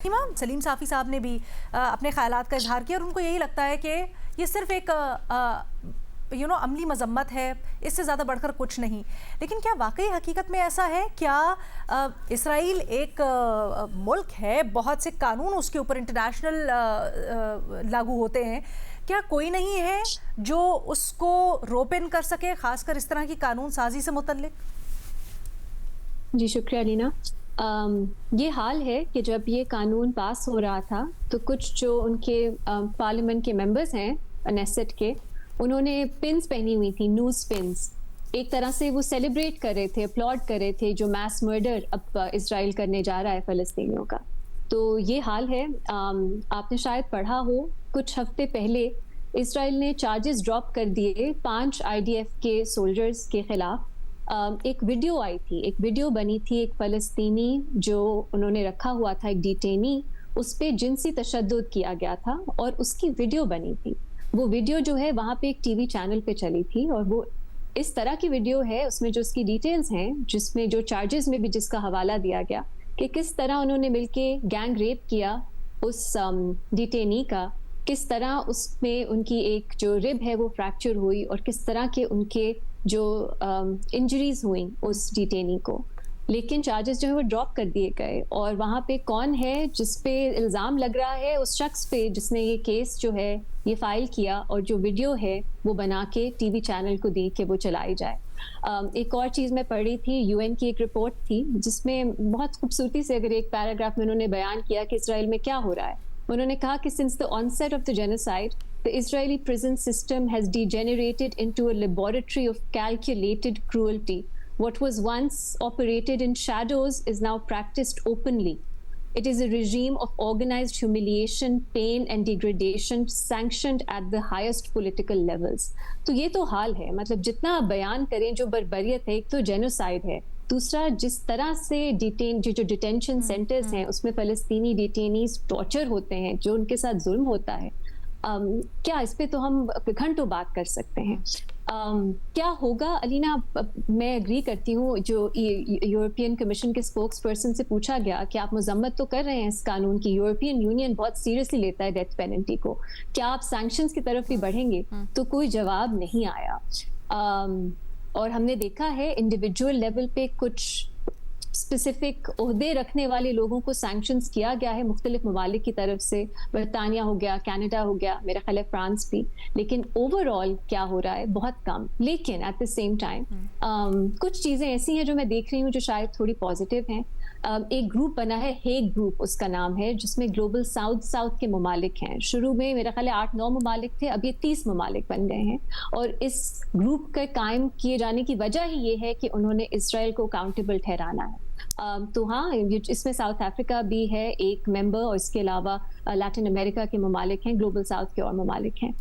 इमाम सलीम साफ़ी साहब ने भी अपने ख़यालात का इजहार किया और उनको यही लगता है कि ये सिर्फ एक अमली मजम्मत है, इससे ज़्यादा बढ़कर कुछ नहीं। लेकिन क्या वाकई हकीकत में ऐसा है? क्या इसराइल एक मुल्क है, बहुत से कानून उसके ऊपर इंटरनेशनल लागू होते हैं, क्या कोई नहीं है जो उसको रोपिन कर सके, ख़ासकर इस तरह की कानून साजी से मुतल्लिक? जी शुक्रिया लीना। ये हाल है कि जब ये कानून पास हो रहा था तो कुछ जो उनके पार्लियामेंट के मेंबर्स हैं नेसेट के, उन्होंने पिन्स पहनी हुई थी, न्यूज़ पिन्स। एक तरह से वो सेलिब्रेट कर रहे थे, अपलॉड कर रहे थे जो मैस मर्डर अब इसराइल करने जा रहा है फ़लस्तीनियों का। तो ये हाल है। आपने शायद पढ़ा हो कुछ हफ्ते पहले इसराइल ने चार्जेस ड्रॉप कर दिए 5 आईडीएफ के सोल्जर्स के खिलाफ। एक वीडियो आई थी, एक वीडियो बनी थी, एक फ़लस्तीनी जो उन्होंने रखा हुआ था, एक डिटेनी, उस पे जिनसी तशद्दुद किया गया था और उसकी वीडियो बनी थी। वो वीडियो जो है वहाँ पे एक टीवी चैनल पे चली थी और वो इस तरह की वीडियो है, उसमें जो उसकी डिटेल्स हैं, जिसमें जो चार्जेस में भी जिसका हवाला दिया गया कि किस तरह उन्होंने मिलके गैंग रेप किया उस डिटेनी का, किस तरह उसमें उनकी एक जो रिब है वो फ्रैक्चर हुई और किस तरह के उनके जो इंजरीज हुई उस डिटेनी को। लेकिन चार्जेस जो है वो ड्रॉप कर दिए गए और वहाँ पे कौन है जिस पे इल्ज़ाम लग रहा है, उस शख्स पे जिसने ये केस जो है ये फाइल किया और जो वीडियो है वो बना के टीवी चैनल को दी कि वो चलाई जाए। एक और चीज़ मैं पढ़ी थी, यूएन की एक रिपोर्ट थी जिसमें बहुत खूबसूरती से अगर एक पैराग्राफ में उन्होंने बयान किया कि इसराइल में क्या हो रहा है। उन्होंने कहा कि since the onset of the genocide, the Israeli prison system has degenerated into a laboratory of calculated cruelty. What was once operated in shadows is now practiced openly. It is a regime of organized humiliation, pain and degradation sanctioned at the highest political levels. तो ये तो हाल है, मतलब जितना आप बयान करें जो बर्बरियत है, एक तो जेनोसाइड है, दूसरा जिस तरह से जो डिटेंशन सेंटर्स हैं उसमें फ़लस्तीनी डिटेनीज टॉर्चर होते हैं, जो उनके साथ जुल्म होता है। क्या इस पे तो हम घंटों बात कर सकते हैं। क्या होगा अलीना, मैं एग्री करती हूँ, जो यूरोपियन कमीशन के स्पोक्स पर्सन से पूछा गया कि आप मजम्मत तो कर रहे हैं इस कानून की, यूरोपियन यूनियन बहुत सीरियसली लेता है डेथ पेनल्टी को, क्या आप सैंक्शंस की तरफ भी बढ़ेंगे? तो कोई जवाब नहीं आया। और हमने देखा है इंडिविजुअल लेवल पे कुछ स्पेसिफिक ओहदे रखने वाले लोगों को सैंक्शंस किया गया है मुख्तलिफ ममालिक की तरफ से, बरतानिया हो गया, कनाडा हो गया, मेरा ख्याल है फ्रांस भी। लेकिन ओवरऑल क्या हो रहा है? बहुत कम। लेकिन एट द सेम टाइम कुछ चीज़ें ऐसी हैं जो मैं देख रही हूँ जो शायद थोड़ी पॉजिटिव हैं। एक ग्रुप बना है, हेग ग्रुप उसका नाम है, जिसमें ग्लोबल साउथ के ममालिक हैं। शुरू में मेरा ख्याल है 8-9 ममालिक थे, अब ये 30 ममालिक बन गए हैं। और इस ग्रुप का कायम किए जाने की वजह ही ये है कि उन्होंने इसराइल को अकाउंटेबल ठहराना है। तो हाँ, इसमें साउथ अफ्रीका भी है एक मेंबर और इसके अलावा लैटिन अमेरिका के ममालिक हैं, ग्लोबल साउथ के और ममालिक हैं।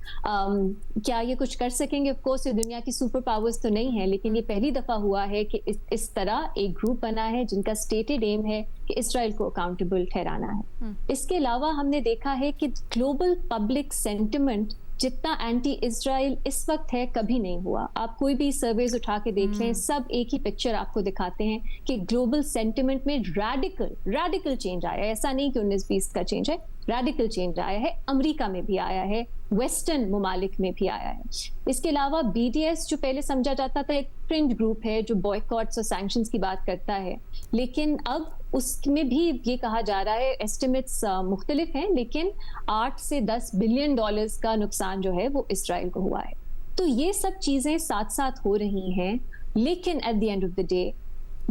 क्या ये कुछ कर सकेंगे? ऑफ कोर्स ये दुनिया की सुपर पावर्स तो नहीं है, लेकिन ये पहली दफा हुआ है कि इस तरह एक ग्रुप बना है जिनका स्टेटेड एम है कि इसराइल को अकाउंटेबल ठहराना है। इसके अलावा हमने देखा है कि ग्लोबल पब्लिक सेंटिमेंट जितना एंटी इसराइल इस वक्त है कभी नहीं हुआ। आप कोई भी सर्वेज उठा के देख लें, सब एक ही पिक्चर आपको दिखाते हैं कि ग्लोबल सेंटिमेंट में रैडिकल चेंज आया है। ऐसा नहीं कि 19-20 का चेंज है, रैडिकल चेंज आया है। अमेरिका में भी आया है, वेस्टर्न ममालिक में भी आया है। इसके अलावा बीडीएस जो पहले समझा जाता था एक फ्रिंज ग्रुप है जो बॉयकॉट्स और सैंक्शंस की बात करता है, लेकिन अब उसमें भी ये कहा जा रहा है, एस्टिमेट्स मुख्तलिफ हैं, लेकिन 8 से 10 बिलियन डॉलर्स का नुकसान जो है वो इसराइल को हुआ है। तो ये सब चीज़ें साथ साथ हो रही हैं, लेकिन at the end of the day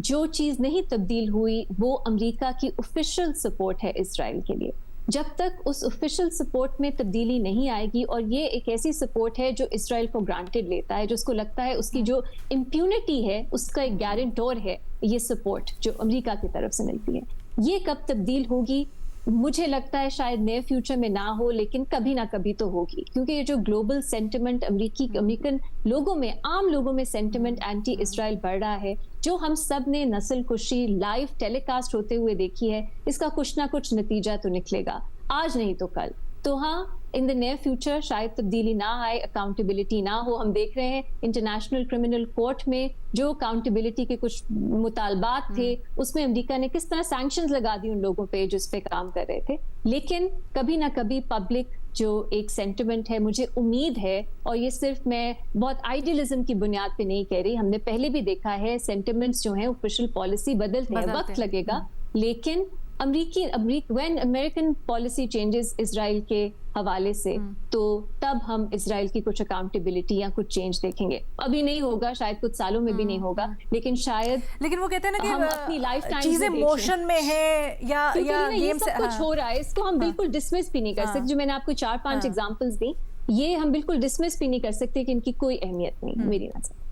जो चीज़ नहीं तब्दील हुई वो अमेरिका की ऑफिशियल सपोर्ट है इसराइल के लिए। जब तक उस ऑफिशियल सपोर्ट में तब्दीली नहीं आएगी, और ये एक ऐसी सपोर्ट है जो इसराइल को ग्रांटेड लेता है, जो उसको लगता है उसकी जो इम्प्यूनिटी है उसका एक गारंटर है ये सपोर्ट जो अमेरिका की तरफ से मिलती है। ये कब तब्दील होगी? मुझे लगता है शायद नेयर फ्यूचर में ना हो, लेकिन कभी ना कभी तो होगी, क्योंकि ये जो ग्लोबल सेंटिमेंट अमेरिकन लोगों में, आम लोगों में सेंटिमेंट एंटी इसराइल बढ़ रहा है, जो हम सब ने नस्ल कुशी लाइव टेलीकास्ट होते हुए देखी है, इसका कुछ ना कुछ नतीजा तो निकलेगा, आज नहीं तो कल। तो हाँ, इन द नियर फ्यूचर शायद तब्दीली ना आए, अकाउंटेबिलिटी ना हो। हम देख रहे हैं इंटरनेशनल क्रिमिनल कोर्ट में जो अकाउंटेबिलिटी के कुछ मुतालबात थे, उसमें अमेरिका ने किस तरह सैंक्शंस लगा दी उन लोगों पे जो इस पे काम कर रहे थे। लेकिन कभी ना कभी पब्लिक जो एक सेंटिमेंट है, मुझे उम्मीद है, और ये सिर्फ मैं बहुत आइडियलिज्म की बुनियाद पे नहीं कह रही, हमने पहले भी देखा है सेंटिमेंट्स जो हैं ऑफिशियल पॉलिसी बदलते हैं, वक्त लगेगा, लेकिन when American policy changes Israel के हवाले से, तो तब हम इजराइल की कुछ अकाउंटेबिलिटी या कुछ चेंज देखेंगे। अभी नहीं होगा, शायद कुछ सालों में भी नहीं होगा, लेकिन शायद, लेकिन वो कहते हैं ना कि हम अपनी लाइफ टाइम चीजें मोशन में है या ये गेम सब से कुछ हो रहा है, इसको हम बिल्कुल डिसमिस भी नहीं कर सकते। जो मैंने आपको 4-5 एग्जांपल्स दी, ये हम बिल्कुल डिसमिस भी नहीं कर सकते कि इनकी कोई अहमियत नहीं, मेरी नजर।